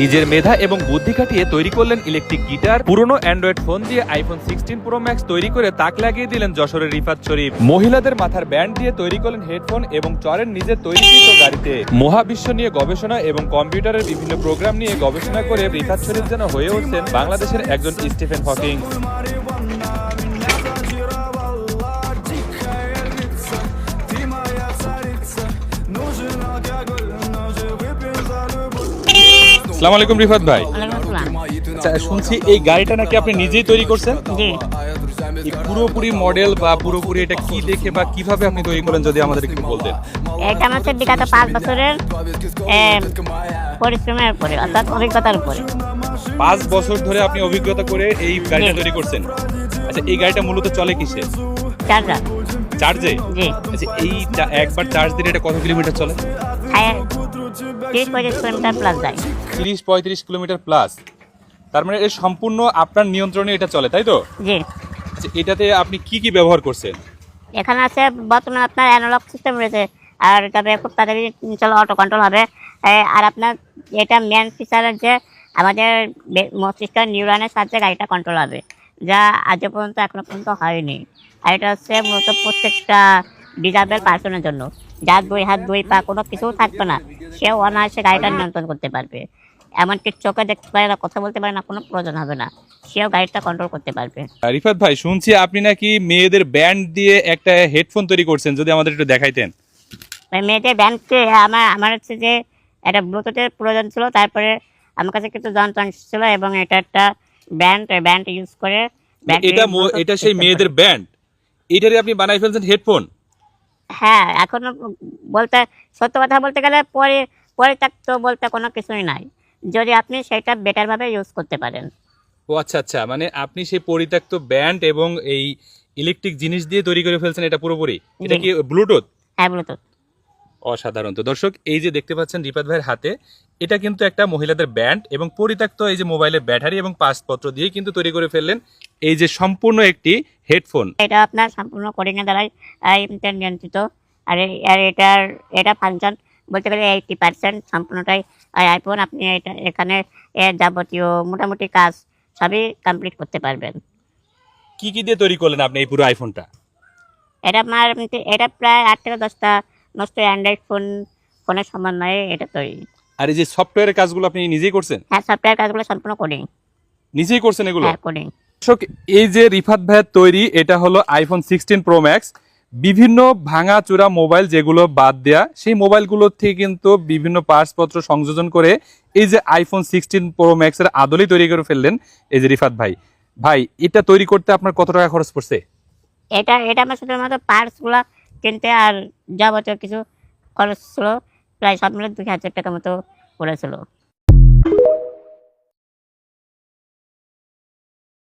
নিজের মেধা এবং বুদ্ধি খাটিয়ে তৈরি করলেন ইলেকট্রিক গিটার, পুরনো অ্যান্ড্রয়েড ফোন দিয়ে আইফোন 16 প্রো ম্যাক্স তৈরি করে তাক লাগিয়ে দিলেন যশোরের রিফাত শরীফ। মহিলাদের মাথার ব্যান্ড দিয়ে তৈরি করলেন হেডফোন এবং চড়েন নিজের তৈরিকৃত গাড়িতে। মহাবিশ্ব নিয়ে গবেষণা এবং কম্পিউটারের বিভিন্ন প্রোগ্রাম নিয়ে গবেষণা করে রিফাত শরীফ যেন হয়ে উঠছেন বাংলাদেশের একজন স্টিফেন হকিং। আসসালামু আলাইকুম রিফাত ভাই। আচ্ছা, শুনছি এই গাড়িটা নাকি আপনি নিজেই তৈরি করছেন? জি। এই পুরোপুরি মডেল বা পুরোপুরি এটা কি দেখে বা কিভাবে আপনি তৈরি করলেন যদি আমাদের একটু বলতেন। এটা আমাদের বিগত 5 বছরের পরিশ্রমের উপরে, অর্থাৎ অভিজ্ঞতার উপরে। 5 বছর ধরে আপনি অভিজ্ঞতা করে এই গাড়িটা তৈরি করছেন। আচ্ছা, এই গাড়িটা মূলত চলে কিসে? চার্জার। চার্জে? জি। আচ্ছা, এই একবার চার্জ দিলে এটা কত কিলোমিটার চলে? 30-35 কিলোমিটার প্লাস যায়। 30-35 কিলোমিটার প্লাস। তার মানে এর সম্পূর্ণ আপনার নিয়ন্ত্রণে এটা চলে, তাই তো? জি। আচ্ছা, এটাতে আপনি কি কি ব্যবহার করছেন? এখানে আছে বর্তমানে আপনার অ্যানালগ সিস্টেম রয়েছে, আর তবে খুব তাড়াতাড়ি চলো অটো কন্ট্রোল হবে। আর আপনার এটা মেন ফিচারের যে আমাদের মস্তিষ্কের নিউরনের সাহায্যে গাড়িটা কন্ট্রোল হবে, যা আজ পর্যন্ত এখনো পর্যন্ত হয়নি। আর এটা হচ্ছে মূলত প্রত্যেকটা ডিজাবেল পার্সনের জন্য, যার 2 হাত 2 পা কোনো কিছু থাকবে না, সেও অনায়াসে গাড়িটা নিয়ন্ত্রণ করতে পারবে। এমনকি চোখে দেখতে পারে না, কথা বলতে পারে না, কোনো প্রয়োজন হবে না, সেও গাড়িটা কন্ট্রোল করতে পারবে। রিফাত ভাই, শুনছি আপনি নাকি মেয়েদের ব্যান্ড দিয়ে একটা হেডফোন তৈরি করছেন, যদি আমাদের একটু দেখাইতেন। মেয়েদের ব্যান্ডকে আমার হচ্ছে যে একটা ব্লুটুথের প্রয়োজন ছিল, তারপরে আমার কাছে কিছু যন্ত্র ছিল এবং এটা একটা ব্যান্ড ইউজ করে এটা সেই মেয়েদের ব্যান্ড, এটারে আপনি বানাই ফেলছেন হেডফোন? হ্যাঁ, এখনো বলতে সত্য কথা বলতে গেলে পরিত্যক্ত বলতে কোনো কিছুই নাই, যদি আপনি সেটা বেটারভাবে ইউজ করতে পারেন। ও আচ্ছা আচ্ছা, মানে আপনি সেই পরিত্যক্ত ব্যান্ড এবং এই ইলেকট্রিক জিনিস দিয়ে তৈরি করে ফেলছেন এটা পুরোপুরি। এটা কি ব্লুটুথ? হ্যাঁ, ব্লুটুথ। অসাধারণ। তো দর্শক, এই যে দেখতে পাচ্ছেন রিফাত ভাইয়ের হাতে, এটা কিন্তু একটা মহিলাদের ব্যান্ড এবং পরিত্যক্ত এই যে মোবাইলের ব্যাটারি এবং পাসপত্র দিয়ে কিন্তু তৈরি করে ফেললেন এই যে সম্পূর্ণ একটি হেডফোন। এটা আপনার সম্পূর্ণ কোডিং এর দ্বারাই নিয়ন্ত্রিত। আর এটা ফাংশন বলতে গেলে 80% সম্পূর্ণটাই আইফোন। আপনি এখানে যাবতীয় মোটামুটি কাজ সবই কমপ্লিট করতে পারবেন। কি কি দিয়ে তৈরি করলেন আপনি এই পুরো আইফোনটা? এটা প্রায় 8 থেকে 10টা নষ্ট অ্যান্ড্রয়েড ফোনের সমন্বয়ে এটা তৈরি। আর এই যে সফটওয়্যারের কাজগুলো আপনি নিজেই করছেন? হ্যাঁ, সফটওয়্যার কাজগুলো সম্পূর্ণ কোডিং। নিজেই করছেন এগুলো? হ্যাঁ, কোডিং। দর্শক, এই যে রিফাত ভাইয়ের তৈরি, এটা হলো আইফোন 16 প্রো ম্যাক্স। বিভিন্ন ভাঙা চূড়া মোবাইল যেগুলো বাদ দেয়া, সেই মোবাইলগুলো থেকে কিন্তু বিভিন্ন পার্টসপত্র সংযোজন করে এই যে আইফোন 16 প্রো ম্যাক্সের আদলেই তৈরি করে ফেললেন এই যে রিফাত ভাই। ভাই, এটা তৈরি করতে আপনার কত টাকা খরচ পড়ছে? এটা আমার শুধুমাত্র পার্টসগুলো কিনতে আর যাবতীয় কিছু খরচ ছিল, প্রায় সব মিলে 2000 টাকা মতো পড়েছিল।